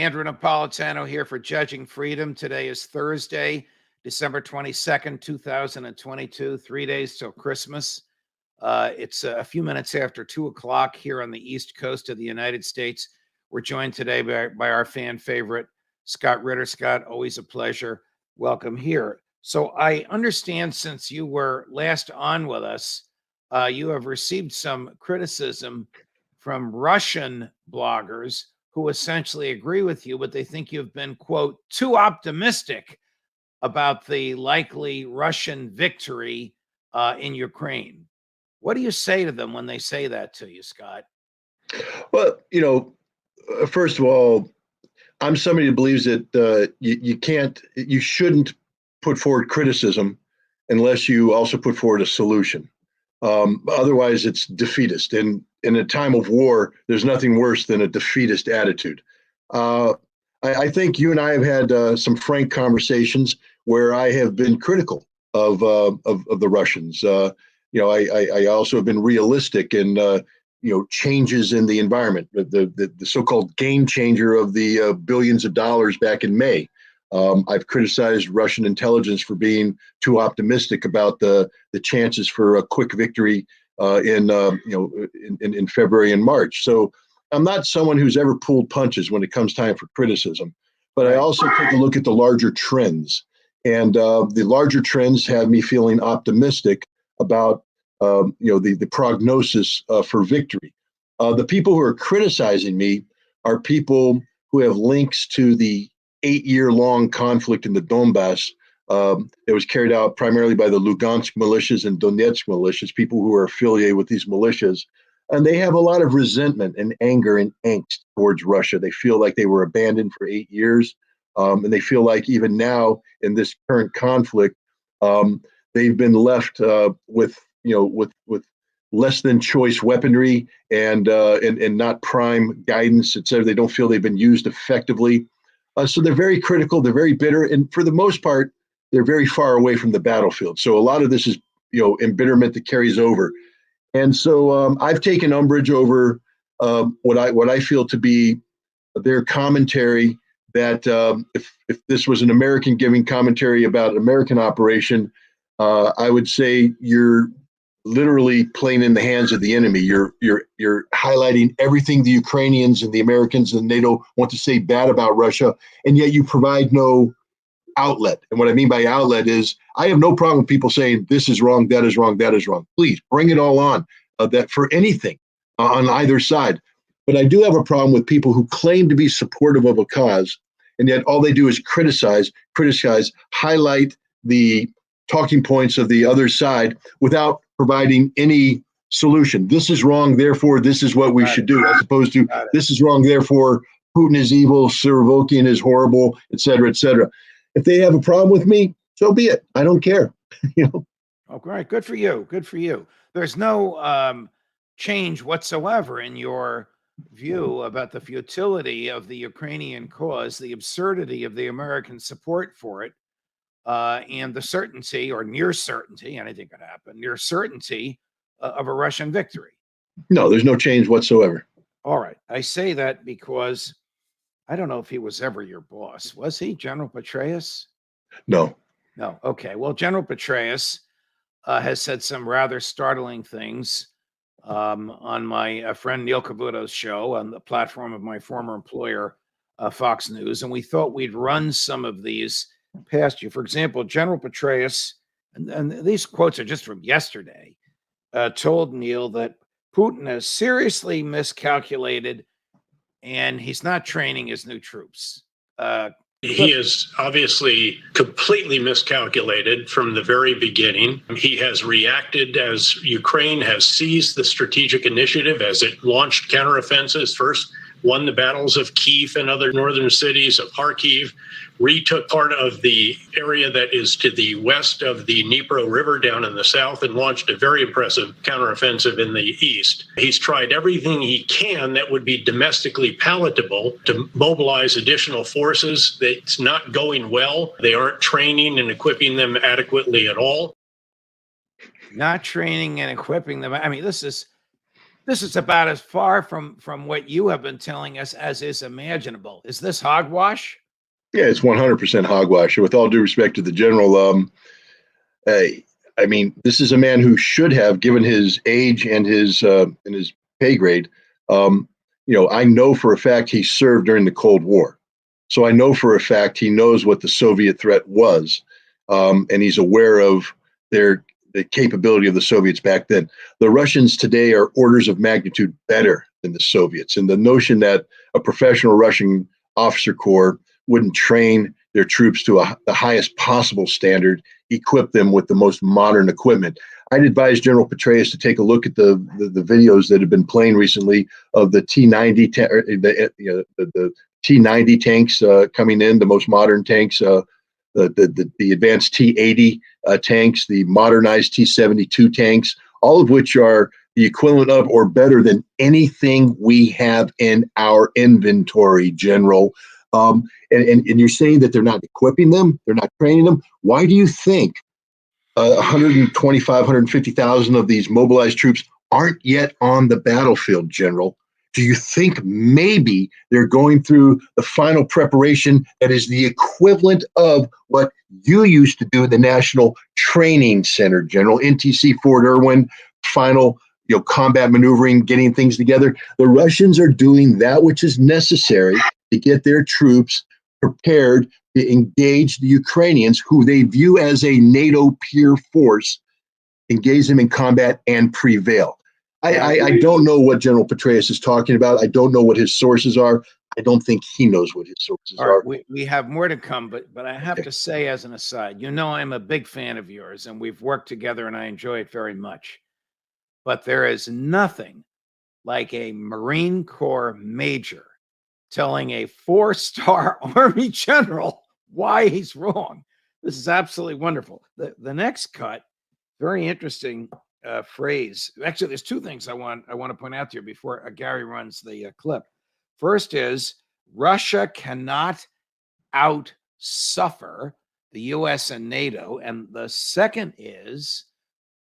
Andrew Napolitano here for Judging Freedom. Today is Thursday, December 22nd, 2022, 3 days till Christmas. It's a few minutes after 2 o'clock here on the East Coast of the United States. We're joined today by our fan favorite, Scott Ritter. Scott, always a pleasure. Welcome here. So I understand since you were last on with us, you have received some criticism from Russian bloggers who essentially agree with you, but they think you've been, quote, too optimistic about the likely Russian victory in Ukraine. What do you say to them when they say that to you, Scott? Well, first of all, I'm somebody who believes that you shouldn't put forward criticism unless you also put forward a solution. Otherwise, it's defeatist. And in a time of war, there's nothing worse than a defeatist attitude. I think you and I have had some frank conversations where I have been critical of the Russians. I also have been realistic in changes in the environment, the so-called game changer of the billions of dollars back in May. I've criticized Russian intelligence for being too optimistic about the chances for a quick victory in February and March. So I'm not someone who's ever pulled punches when it comes time for criticism, but right. I also take a look at the larger trends, and the larger trends have me feeling optimistic about the prognosis for victory. The people who are criticizing me are people who have links to the 8-year-long conflict in the Donbass that was carried out primarily by the Lugansk militias and Donetsk militias, people who are affiliated with these militias. And they have a lot of resentment and anger and angst towards Russia. They feel like they were abandoned for 8 years. And they feel like even now in this current conflict, they've been left with less than choice weaponry and not prime guidance, et cetera. They don't feel they've been used effectively. So they're very critical. They're very bitter. And for the most part, they're very far away from the battlefield. So a lot of this is, embitterment that carries over. And so I've taken umbrage over what I feel to be their commentary that if this was an American giving commentary about an American operation, I would say you're literally playing in the hands of the enemy. You're highlighting everything the Ukrainians and the Americans and NATO want to say bad about Russia, and yet you provide no outlet. And what I mean by outlet is I have no problem with people saying this is wrong, that is wrong, that is wrong. Please bring it all on, that for anything on either side. But I do have a problem with people who claim to be supportive of a cause, and yet all they do is criticize, highlight the talking points of the other side without providing any solution. This is wrong, therefore this is what we should do, as opposed to this is wrong, therefore Putin is evil, Surovikin is horrible, et cetera, et cetera. If they have a problem with me, so be it. I don't care. Oh, great. Good for you. Good for you. There's no change whatsoever in your view about the futility of the Ukrainian cause, the absurdity of the American support for it, and the certainty or near certainty, anything could happen, near certainty of a Russian victory. No, there's no change whatsoever. All right. I say that because I don't know if he was ever your boss. Was he, General Petraeus? No. No. Okay. Well, General Petraeus has said some rather startling things on my friend Neil Cavuto's show on the platform of my former employer, Fox News. And we thought we'd run some of these past you. For example, General Petraeus, and these quotes are just from yesterday, told Neil that Putin has seriously miscalculated and he's not training his new troops. He is obviously completely miscalculated from the very beginning. He has reacted as Ukraine has seized the strategic initiative as it launched counteroffensives, first won the battles of Kyiv and other northern cities, of Kharkiv, retook part of the area that is to the west of the Dnipro River down in the south, and launched a very impressive counteroffensive in the east. He's tried everything he can that would be domestically palatable to mobilize additional forces. It's not going well. They aren't training and equipping them adequately at all. Not training and equipping them. I mean, this is This is about as far from what you have been telling us as is imaginable. Is this hogwash? Yeah, it's 100% hogwash. With all due respect to the general, I mean, this is a man who should have, given his age and his pay grade. I know for a fact he served during the Cold War, so I know for a fact he knows what the Soviet threat was, and he's aware of the capability of the Soviets back then. The Russians today are orders of magnitude better than the Soviets, and the notion that a professional Russian officer corps wouldn't train their troops to the highest possible standard, equip them with the most modern equipment. I'd advise General Petraeus to take a look at the videos that have been playing recently of the T-90 the T-90 tanks coming in, the most modern tanks, the advanced T-80 tanks, the modernized T-72 tanks, all of which are the equivalent of or better than anything we have in our inventory, General. And you're saying that they're not equipping them, they're not training them. Why do you think 125, 150,000 of these mobilized troops aren't yet on the battlefield, General? Do you think maybe they're going through the final preparation that is the equivalent of what you used to do in the National Training Center, General, NTC Fort Irwin, final combat maneuvering, getting things together? The Russians are doing that which is necessary to get their troops prepared to engage the Ukrainians, who they view as a NATO peer force, engage them in combat and prevail. I don't know what General Petraeus is talking about. I don't know what his sources are. I don't think he knows what his sources are. We have more to come, but I have to say, as an aside, I'm a big fan of yours, and we've worked together, and I enjoy it very much. But there is nothing like a Marine Corps major telling a 4-star Army general why he's wrong. This is absolutely wonderful. The next cut, very interesting phrase. Actually, there's two things I want to point out to you before Gary runs the clip. First is Russia cannot out-suffer the U.S. and NATO. And the second is,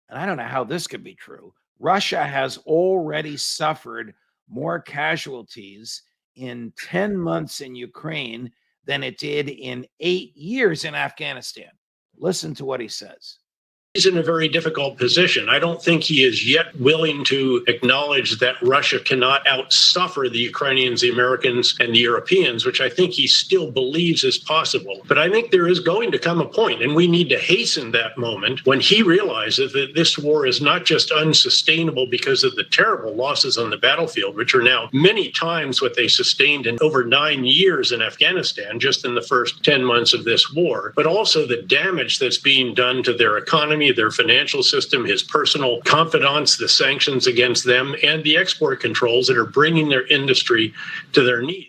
and I don't know how this could be true, Russia has already suffered more casualties in 10 months in Ukraine than it did in 8 years in Afghanistan. Listen to what he says. He's in a very difficult position. I don't think he is yet willing to acknowledge that Russia cannot outsuffer the Ukrainians, the Americans, and the Europeans, which I think he still believes is possible. But I think there is going to come a point, and we need to hasten that moment, when he realizes that this war is not just unsustainable because of the terrible losses on the battlefield, which are now many times what they sustained in over 9 years in Afghanistan, just in the first 10 months of this war, but also the damage that's being done to their economy, their financial system, his personal confidants, the sanctions against them, and the export controls that are bringing their industry to their knees.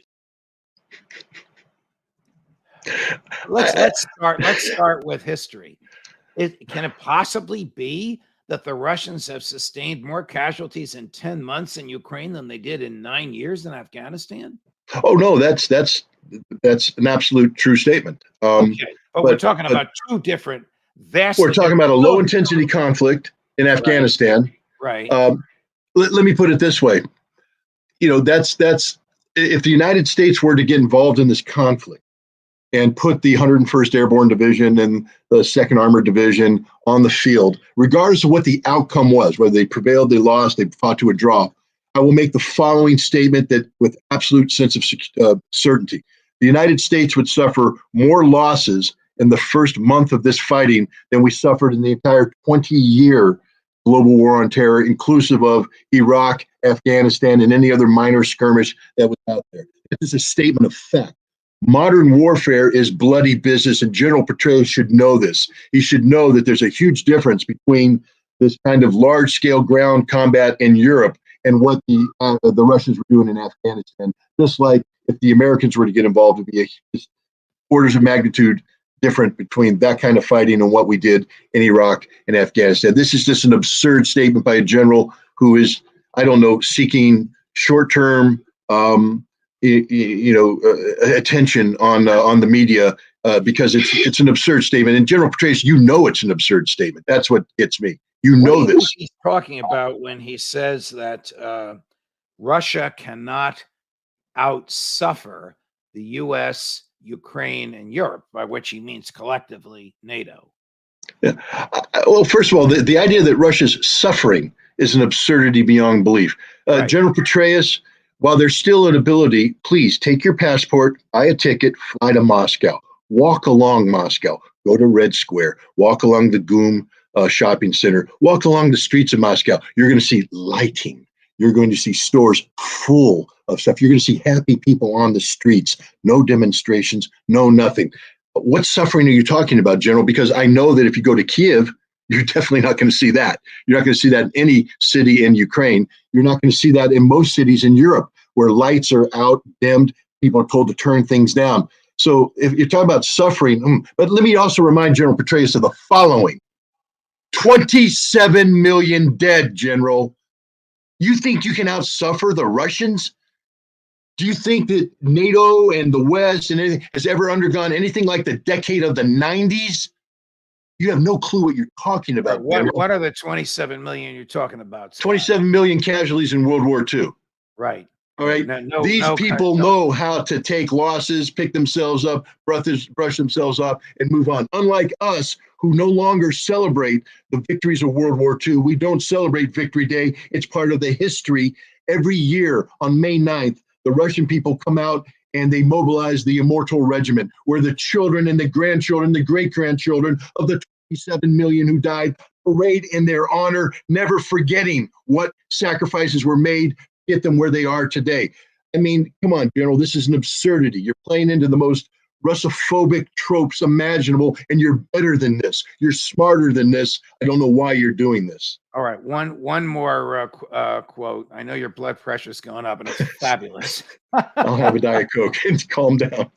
Let's start with history. Can it possibly be that the Russians have sustained more casualties in 10 months in Ukraine than they did in 9 years in Afghanistan? Oh no, that's an absolute true statement. Okay, but we're talking about two different. We're talking about a low-intensity conflict in Afghanistan. Right. Let me put it this way. That's if the United States were to get involved in this conflict and put the 101st Airborne Division and the 2nd Armored Division on the field, regardless of what the outcome was, whether they prevailed, they lost, they fought to a draw, I will make the following statement that with absolute sense of certainty. The United States would suffer more losses in the first month of this fighting than we suffered in the entire 20-year global war on terror, inclusive of Iraq, Afghanistan, and any other minor skirmish that was out there. This is a statement of fact. Modern warfare is bloody business, and General Petraeus should know this. He should know that there's a huge difference between this kind of large-scale ground combat in Europe and what the Russians were doing in Afghanistan. Just like if the Americans were to get involved, it would be orders of magnitude different between that kind of fighting and what we did in Iraq and Afghanistan. This is just an absurd statement by a general who is, I don't know, seeking short-term, attention on the media because it's an absurd statement. And General Petraeus, it's an absurd statement. That's what gets me. You What do know you think this. he's talking about when he says that Russia cannot outsuffer the U.S., Ukraine, and Europe, by which he means collectively NATO? Yeah. Well, first of all, the idea that Russia's suffering is an absurdity beyond belief. Right. General Petraeus, while there's still an ability, please take your passport, buy a ticket, fly to Moscow, walk along Moscow, go to Red Square, walk along the GUM shopping center, walk along the streets of Moscow. You're going to see lighting. You're going to see stores full of stuff. You're going to see happy people on the streets, no demonstrations, no nothing. What suffering are you talking about, General? Because I know that if you go to Kiev, you're definitely not going to see that. You're not going to see that in any city in Ukraine. You're not going to see that in most cities in Europe where lights are out, dimmed, people are told to turn things down. So if you're talking about suffering, but let me also remind General Petraeus of the following. 27 million dead, General. You think you can outsuffer the Russians? Do you think that NATO and the West and anything has ever undergone anything like the decade of the 90s? You have no clue what you're talking about. What are the 27 million you're talking about? 27 million casualties in World War II. Right. All right. These people know how to take losses, pick themselves up, brush themselves off, and move on. Unlike us, who no longer celebrate the victories of World War II. We don't celebrate Victory Day. It's part of the history. Every year on May 9th, the Russian people come out and they mobilize the Immortal Regiment, where the children and the grandchildren, the great-grandchildren of the 27 million who died parade in their honor, never forgetting what sacrifices were made to get them where they are today. I mean, come on, General, this is an absurdity. You're playing into the most Russophobic tropes imaginable, and you're better than this. You're smarter than this. I don't know why you're doing this. All right, one more quote. I know your blood pressure's going up, and it's fabulous. I'll have a Diet Coke and calm down.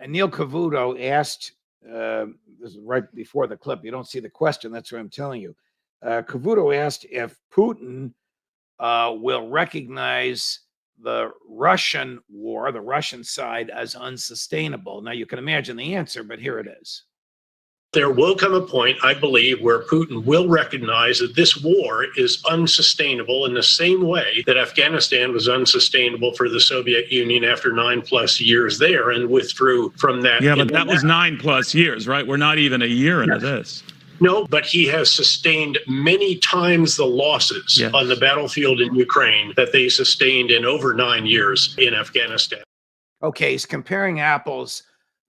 Neil Cavuto asked, this is right before the clip. You don't see the question. That's what I'm telling you. Cavuto asked if Putin will recognize the Russian war, the Russian side, as unsustainable. Now, you can imagine the answer, but here it is. There will come a point, I believe, where Putin will recognize that this war is unsustainable in the same way that Afghanistan was unsustainable for the Soviet Union after 9+ years there and withdrew from that. Yeah, but that was 9+ years, right? We're not even a year into this. No, but he has sustained many times the losses on the battlefield in Ukraine that they sustained in over 9 years in Afghanistan. Okay, he's comparing apples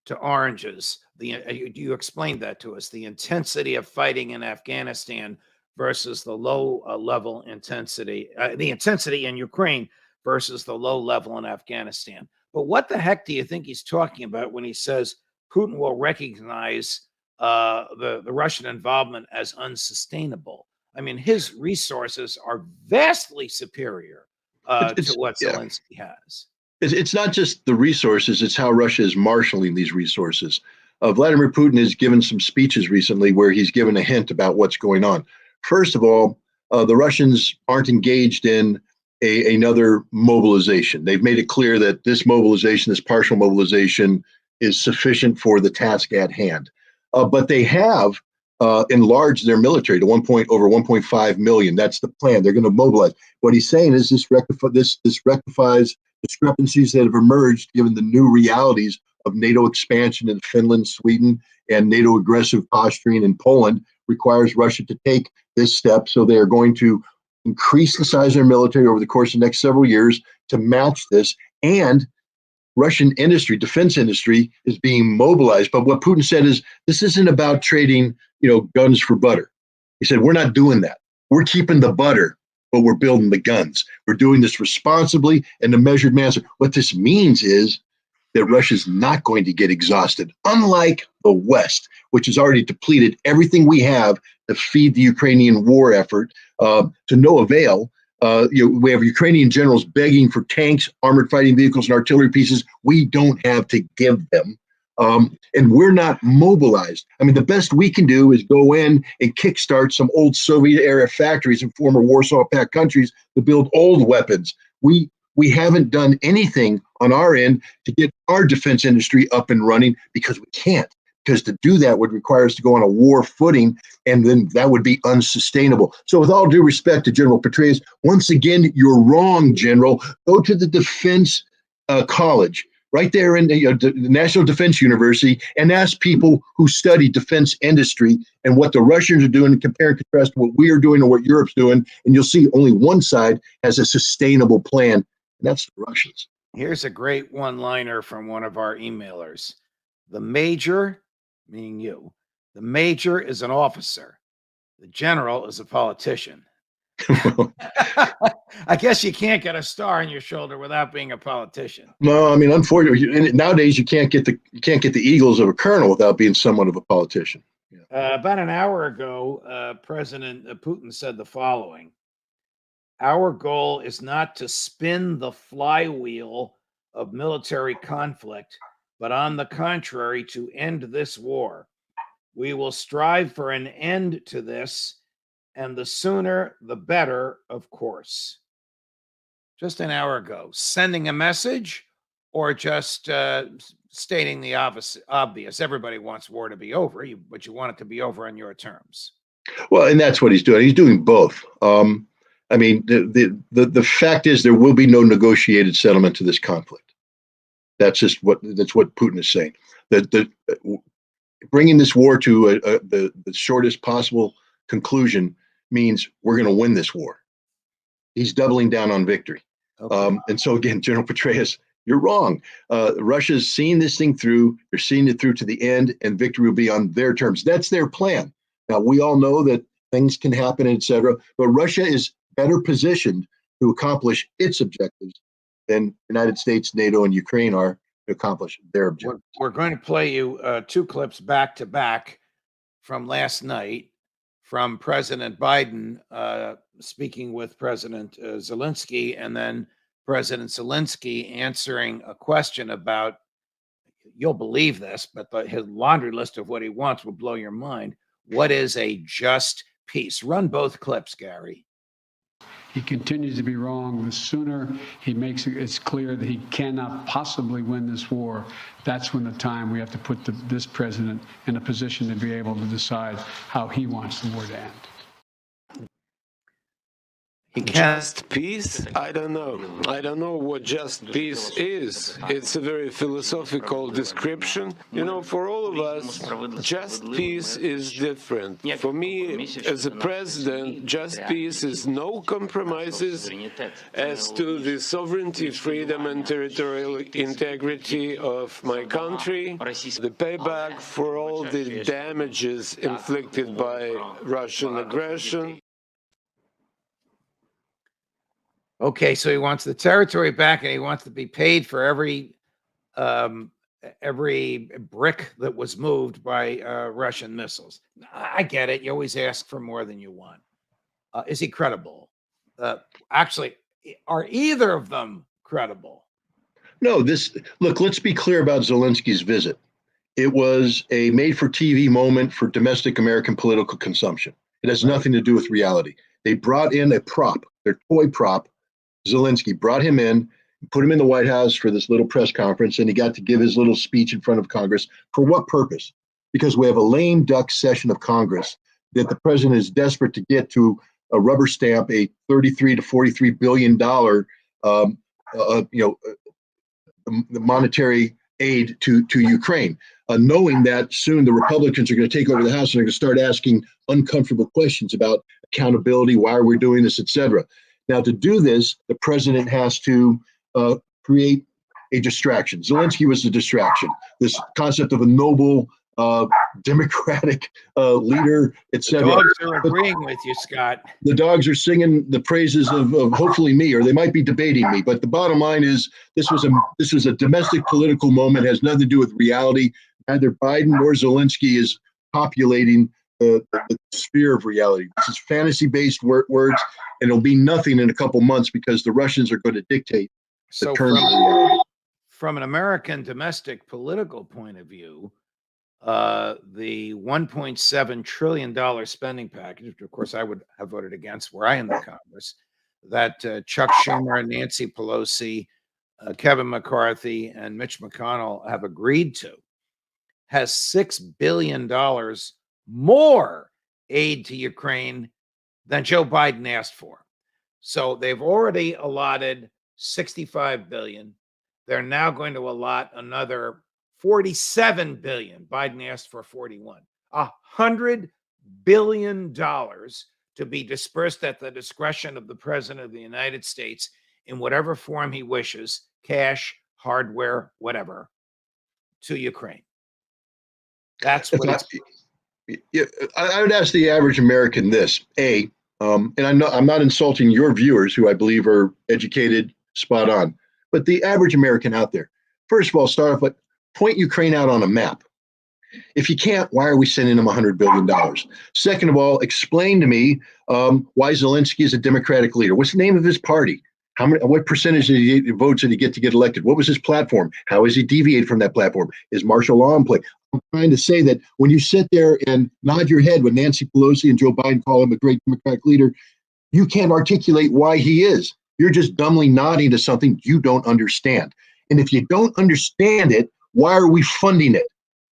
to oranges. You explained that to us. The intensity of fighting in Afghanistan versus the low level intensity, the intensity in Ukraine versus the low level in Afghanistan. But what the heck do you think he's talking about when he says Putin will recognize the Russian involvement as unsustainable? I mean, his resources are vastly superior to what Zelensky has. It's not just the resources, it's how Russia is marshaling these resources. Vladimir Putin has given some speeches recently where he's given a hint about what's going on. First of all, the Russians aren't engaged in another mobilization. They've made it clear that this mobilization, this partial mobilization, is sufficient for the task at hand. But they have enlarged their military to over 1.5 million. That's the plan. They're going to mobilize. What he's saying is this rectifies discrepancies that have emerged given the new realities of NATO expansion in Finland, Sweden, and NATO aggressive posturing in Poland requires Russia to take this step. So they are going to increase the size of their military over the course of the next several years to match this. And Russian industry, defense industry, is being mobilized. But what Putin said is this isn't about trading, guns for butter. He said, we're not doing that. We're keeping the butter, but we're building the guns. We're doing this responsibly and in a measured manner. What this means is that Russia's not going to get exhausted, unlike the West, which has already depleted everything we have to feed the Ukrainian war effort to no avail. We have Ukrainian generals begging for tanks, armored fighting vehicles, and artillery pieces we don't have to give them. And we're not mobilized. I mean, the best we can do is go in and kickstart some old Soviet-era factories in former Warsaw Pact countries to build old weapons. We haven't done anything on our end to get our defense industry up and running because we can't because to do that would require us to go on a war footing, and then that would be unsustainable. So with all due respect to General Petraeus, once again, you're wrong, General. Go to the Defense College right there in the National Defense University and ask people who study defense industry and what the Russians are doing and compare and contrast what we are doing and what Europe's doing. And you'll see only one side has a sustainable plan, and that's the Russians. Here's a great one-liner from one of our emailers. The major, meaning you, the major is an officer. The general is a politician. I guess you can't get a star on your shoulder without being a politician. No, I mean, unfortunately, nowadays you can't get the eagles of a colonel without being somewhat of a politician. Yeah. About an hour ago, President Putin said the following: "Our goal is not to spin the flywheel of military conflict, but on the contrary, to end this war. We will strive for an end to this, and the sooner the better, of course." Just an hour ago, sending a message or just stating the obvious? Everybody wants war to be over, but you want it to be over on your terms. Well, and that's what he's doing. He's doing both. I mean, the fact is there will be no negotiated settlement to this conflict. That's what Putin is saying. That bringing this war to the shortest possible conclusion means we're going to win this war. He's doubling down on victory. Okay. And so again, General Petraeus, you're wrong. Russia's seeing this thing through. They're seeing it through to the end, and victory will be on their terms. That's their plan. Now, we all know that things can happen, et cetera, but Russia is better positioned to accomplish its objectives than the United States, NATO, and Ukraine are to accomplish their objectives. We're going to play you two clips back to back from last night from President Biden speaking with President Zelensky, and then President Zelensky answering a question about, you'll believe this, but his laundry list of what he wants will blow your mind. What is a just peace? Run both clips, Gary. He continues to be wrong. The sooner he makes it's clear that he cannot possibly win this war, that's when the time we have to put this president in a position to be able to decide how he wants the war to end. Just peace? I don't know. I don't know what just peace is. It's a very philosophical description. You know, for all of us, just peace is different. For me, as a president, just peace is no compromises as to the sovereignty, freedom, and territorial integrity of my country, the payback for all the damages inflicted by Russian aggression. Okay, so he wants the territory back, and he wants to be paid for every brick that was moved by Russian missiles. I get it. You always ask for more than you want. Is he credible? Actually, are either of them credible? No, look, let's be clear about Zelensky's visit. It was a made-for-TV moment for domestic American political consumption. It has nothing to do with reality. They brought in a prop, their toy prop. Zelensky brought him in, put him in the White House for this little press conference, and he got to give his little speech in front of Congress. For what purpose? Because we have a lame duck session of Congress that the president is desperate to get to a rubber stamp, a $33 to $43 billion, monetary aid to Ukraine, knowing that soon the Republicans are going to take over the House and they're going to start asking uncomfortable questions about accountability, why are we doing this, et cetera. Now, to do this, the president has to create a distraction. Zelensky was the distraction. This concept of a noble, democratic leader, etc. The dogs are agreeing with you, Scott. The dogs are singing the praises of hopefully me, or they might be debating me. But the bottom line is, this was a domestic political moment. It has nothing to do with reality. Neither Biden nor Zelensky is populating the sphere of reality. This is fantasy-based words, and it'll be nothing in a couple months because the Russians are going to dictate the terms of reality. From an American domestic political point of view, the $1.7 trillion spending package, which of course I would have voted against were I in the Congress, that Chuck Schumer and Nancy Pelosi, Kevin McCarthy, and Mitch McConnell have agreed to, has $6 billion more aid to Ukraine than Joe Biden asked for. So they've already allotted $65 billion. They're now going to allot another $47 billion. Biden asked for 41. $100 billion to be dispersed at the discretion of the President of the United States in whatever form he wishes, cash, hardware, whatever, to Ukraine. That's what I would ask the average American this: and I know I'm not insulting your viewers, who I believe are educated, spot on, but the average American out there. First of all, start off with point Ukraine out on a map. If you can't, why are we sending them $100 billion? Second of all, explain to me why Zelensky is a Democratic leader. What's the name of his party? What percentage of the votes did he get elected? What was his platform? How has he deviated from that platform? Is martial law in play? I'm trying to say that when you sit there and nod your head when Nancy Pelosi and Joe Biden call him a great Democratic leader, you can't articulate why he is. You're just dumbly nodding to something you don't understand. And if you don't understand it, why are we funding it?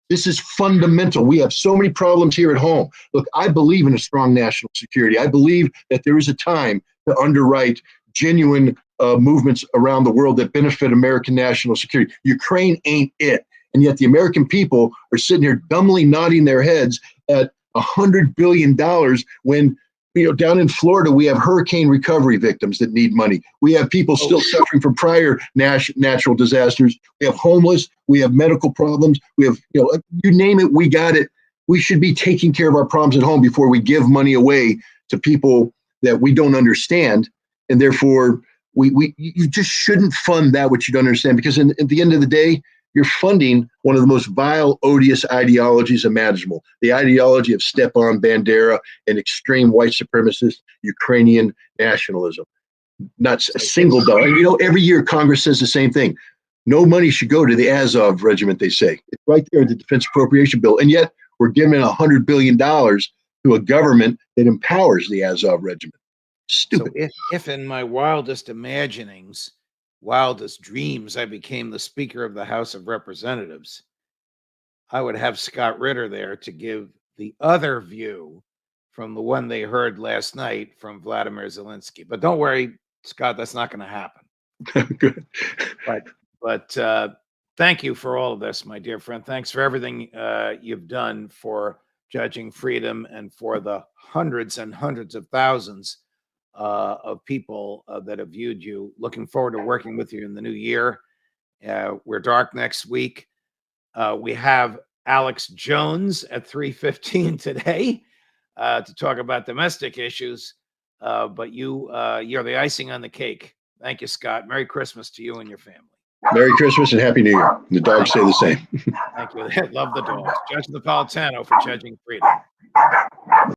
This is fundamental. We have so many problems here at home. Look, I believe in a strong national security. I believe that there is a time to underwrite genuine movements around the world that benefit American national security. Ukraine ain't it. And yet the American people are sitting here dumbly nodding their heads at $100 billion when, down in Florida, we have hurricane recovery victims that need money. We have people still suffering from prior natural disasters. We have homeless. We have medical problems. We have, you name it, we got it. We should be taking care of our problems at home before we give money away to people that we don't understand. And therefore, you just shouldn't fund that which you don't understand, because at the end of the day, you're funding one of the most vile, odious ideologies imaginable, the ideology of Stepan Bandera and extreme white supremacist Ukrainian nationalism. Not a single dollar. Every year Congress says the same thing. No money should go to the Azov regiment, they say. It's right there in the Defense Appropriation Bill. And yet we're giving $100 billion to a government that empowers the Azov regiment. Stupid. So if in my wildest imaginings, wildest dreams, I became the Speaker of the House of Representatives, I would have Scott Ritter there to give the other view from the one they heard last night from Vladimir Zelensky. But don't worry, Scott, that's not going to happen. Good. But thank you for all of this, my dear friend. Thanks for everything you've done for Judging Freedom and for the hundreds and hundreds of thousands of people that have viewed you. Looking forward to working with you in the new year. We're dark next week. We have Alex Jones at 3:15 today to talk about domestic issues. But you're the icing on the cake. Thank you, Scott. Merry Christmas to you and your family. Merry Christmas and Happy New Year. The dogs say the same. Thank you. Love the dogs. Judge Napolitano for Judging Freedom.